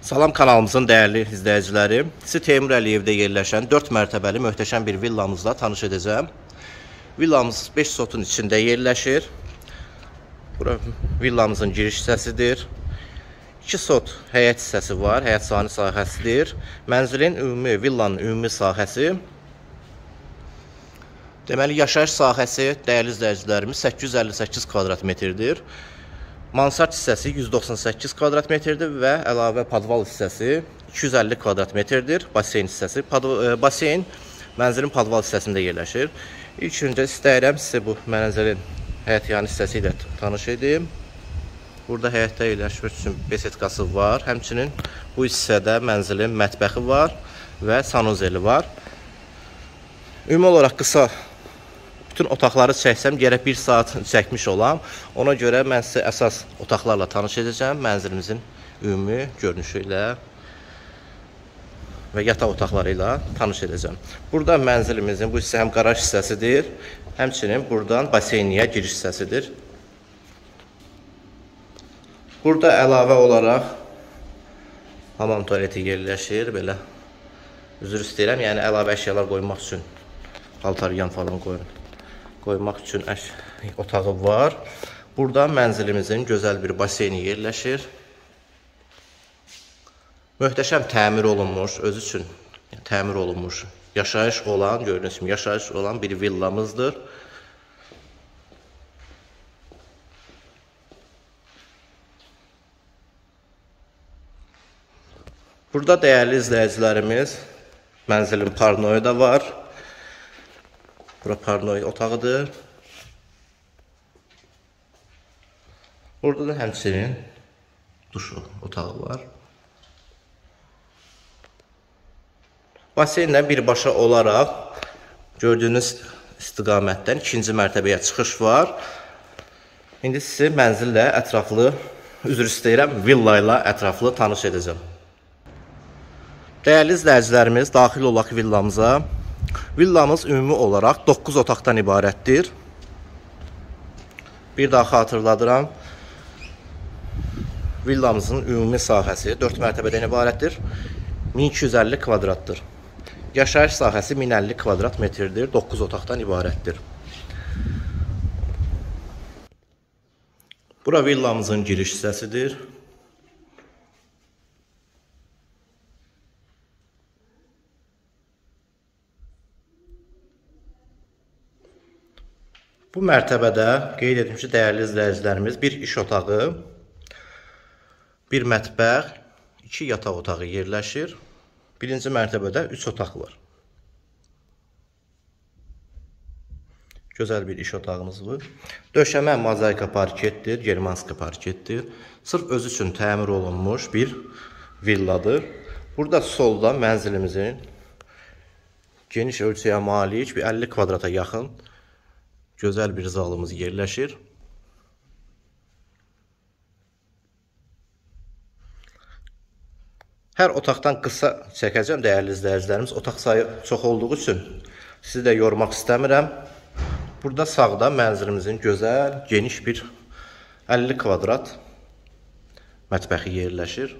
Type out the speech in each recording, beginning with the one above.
Salam kanalımızın dəyərli izləyiciləri. Sizi Teymur Əliyevdə yerləşən 4 mərtəbəli möhtəşəm bir villamızla tanış edəcəm. Villamız 5 sotun içində yerləşir. Bura villamızın giriş hissəsidir. 2 sot həyət hissəsi var, həyət sahəni sahəsidir. Mənzilin villanın ümumi sahəsi. Deməli, yaşayış sahəsi dəyərli izləyicilərimiz 858 kvadrat metrdir. Mansard hissəsi 198 kvadrat metrdir və əlavə padval hissəsi 250 kvadrat metrdir. Baseyn hissəsi, baseyn mənzilin padval hissəsində yerləşir. İlk öncə istəyirəm sizə bu mənzilin həyət yanı hissəsi ilə tanış edim. Burada həyətdə yerləşmək üçün besetkası var. Həmçinin bu hissədə mənzilin mətbəxi var və sanuzeli var. Ümumi olaraq qısa bütün otaqları çəksəm, gərək 1 saat çəkmiş olam. Ona görə mən sizə əsas otaqlarla tanış edəcəm. Mənzilimizin ümumi görünüşü ilə və yataq otaqları ilə tanış edəcəm. Burada mənzilimizin bu hissə həm qaraj hissəsidir, həmçinin buradan baseyniyə giriş hissəsidir. Burada əlavə olaraq hamam tualeti yerləşir. Belə üzr istəyirəm, yəni əlavə əşyalar qoymaq üçün paltaryan falan qoymaq üçün otağı var. Burada mənzilimizin gözəl bir baseyni yerləşir. Möhtəşəm təmir olunmuş, özü üçün təmir olunmuş, yaşayış olan, gördüyünüz kimi yaşayış olan bir villamızdır. Burada dəyərli izləyicilərimiz, mənzilin parnoyu da var. Bura parnoy otağıdır. Burada da həmçinin duş otağı var. Baseynlə birbaşa olaraq gördüyünüz istiqamətdən 2-ci mərtəbəyə çıxış var. İndi sizi mənzillə ətraflı, üzr istəyirəm, villa ilə ətraflı tanış edəcəm. Dəyərli izləyicilərimiz, daxil olaq villamıza. Villamız ümumi olaraq 9 otaqdan ibarətdir. Bir daha xatırladıram. Villamızın ümumi sahəsi 4 mərtəbədən ibarətdir. 1250 kvadratdır. Yaşayış sahəsi 1050 kvadrat metrdir. 9 otaqdan ibarətdir. Bura villamızın giriş hissəsidir. Bu mərtəbədə qeyd etdim ki, dəyərli izləyicilərimiz, bir iş otağı, bir mətbəx, 2 yataq otağı yerləşir. Birinci mərtəbədə 3 otaq var. Gözəl bir iş otağımız var. Döşəmə mozaika parketdir, germanska parketdir. Sırf özü üçün təmir olunmuş bir villadır. Burada solda mənzilimizin geniş ölçüyə malik bir 50 kvadrata yaxın gözəl bir zalımız yerləşir. Hər otaqdan qısa çəkəcəm, dəyərli izləyicilərimiz. Otaq sayı çox olduğu üçün sizi də yormaq istəmirəm. Burada sağda mənzilimizin gözəl, geniş bir 50 kvadrat mətbəxi yerləşir.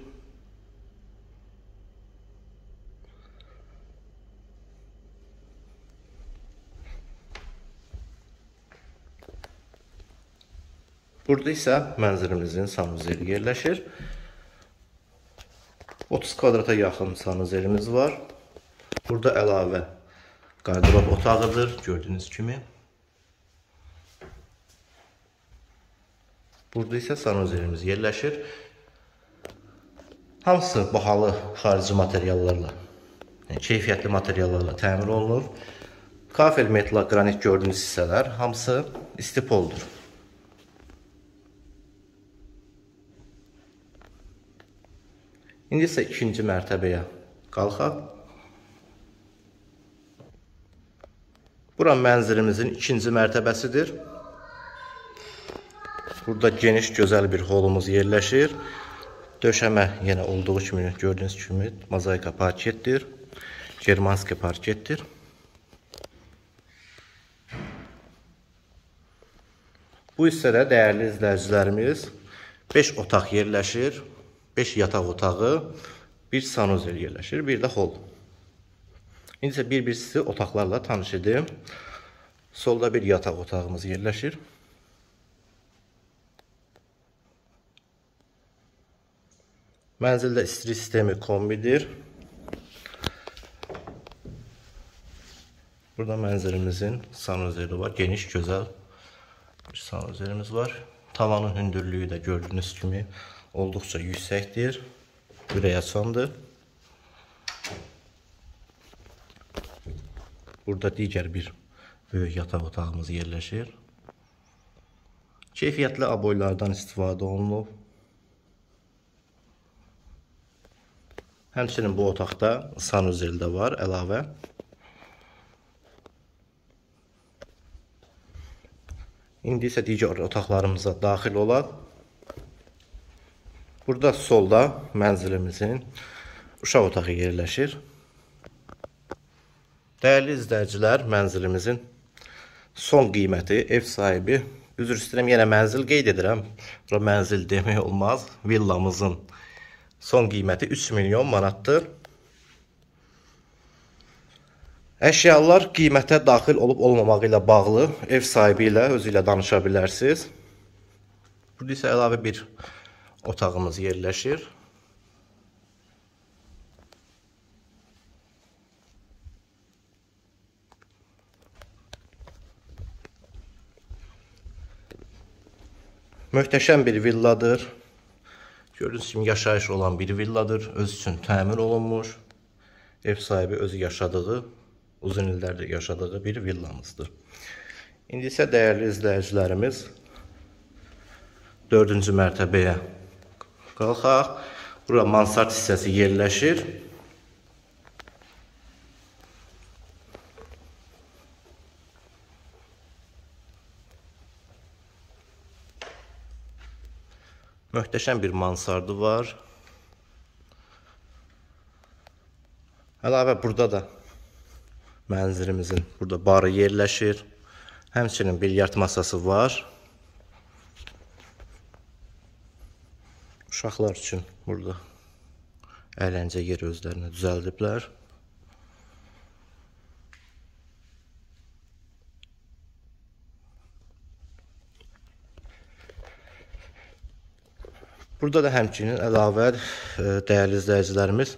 Burada isə mənzilimizin sanuzeli yerləşir. 30 kvadrata yaxın sanuzelimiz var. Burada əlavə qardırob otağıdır, gördüyünüz kimi. Burada isə sanuzelimiz yerləşir. Hamısı bahalı xarici materiallarla, yəni keyfiyyətli materiallarla təmir olunur. Kafel metla qranit gördüyünüz hissələr hamısı istipoldur. İndi isə 2-ci mərtəbəyə qalxaq. Bura mənzilimizin 2-ci mərtəbəsidir. Burada geniş, gözəl bir holumuz yerləşir. Döşəmə yenə olduğu kimi, gördüyünüz kimi mozaika parketdir. Germanski parketdir. Bu hissədə dəyərli izləyicilərimiz 5 otaq yerləşir. 5 yataq otağı, bir sanuzel yerləşir, bir də hol. İndi isə bir-bir sizi otaqlarla tanış edim. Solda bir yataq otağımız yerləşir. Mənzildə istilik sistemi kombidir. Burada mənzilimizin sanuzeli var. Geniş, gözəl bir sanuzelimiz var. Tavanın hündürlüyü də gördüyünüz kimi olduqca yüksəkdir. Ürək açandır. Burada digər bir böyük yataq otağımız yerləşir. Keyfiyyətli aboylardan istifadə olunub. Həmçinin bu otaqda sanuzel də var əlavə. İndi isə digər otaqlarımıza daxil olaq. Burada solda mənzilimizin uşaq otağı yerləşir. Dəyərli izləyicilər, mənzilimizin son qiyməti, ev sahibi, üzr istəyirəm, yenə mənzil qeyd edirəm. Bura mənzil demək olmaz. Villamızın son qiyməti 3 milyon manatdır. Əşyalar qiymətə daxil olub olmamağı ilə bağlı ev sahibi ilə özü ilə danışa bilərsiniz. Burada isə əlavə bir otağımız yerləşir. Möhtəşəm bir villadır. Gördüyünüz kimi yaşayış olan bir villadır. Öz üçün təmir olunmuş. Ev sahibi özü yaşadığı, uzun illərdir yaşadığı bir villamızdır. İndi isə dəyərli izləyicilərimiz 4-cü mərtəbəyə qalxaq. Burada mansard hissəsi yerləşir. Möhtəşəm bir mansardı var. Əlavə burada da mənzilimizin burada barı yerləşir. Həmçinin bilyard masası var. Uşaqlar üçün burada əyləncə yeri özlərinə düzəldiblər. Burada da həmçinin əlavə dəyərli izləyicilərimiz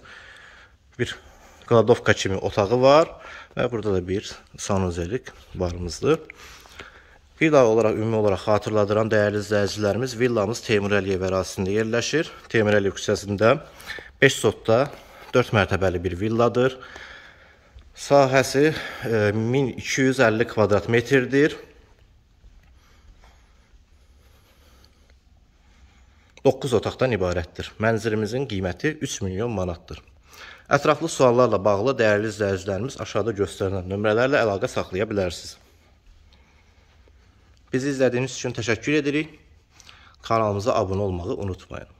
bir qladovka kimi otağı var və burada da bir sanuzelik varımızdır. Bir daha olaraq, ümumi olaraq xatırladıran dəyərli izləyicilərimiz, villamız Teymur Əliyev ərazisində yerləşir. Teymur Əliyev küçəsində 5 sotda 4 mərtəbəli bir villadır. Sahəsi 1250 kvadrat metrdir. 9 otaqdan ibarətdir. Mənzilimizin qiyməti 3 milyon manatdır. Ətraflı suallarla bağlı dəyərli izləyicilərimiz aşağıda göstərilən nömrələrlə əlaqə saxlaya bilərsiniz. Bizi izlədiyiniz üçün təşəkkür edirik. Kanalımıza abunə olmağı unutmayın.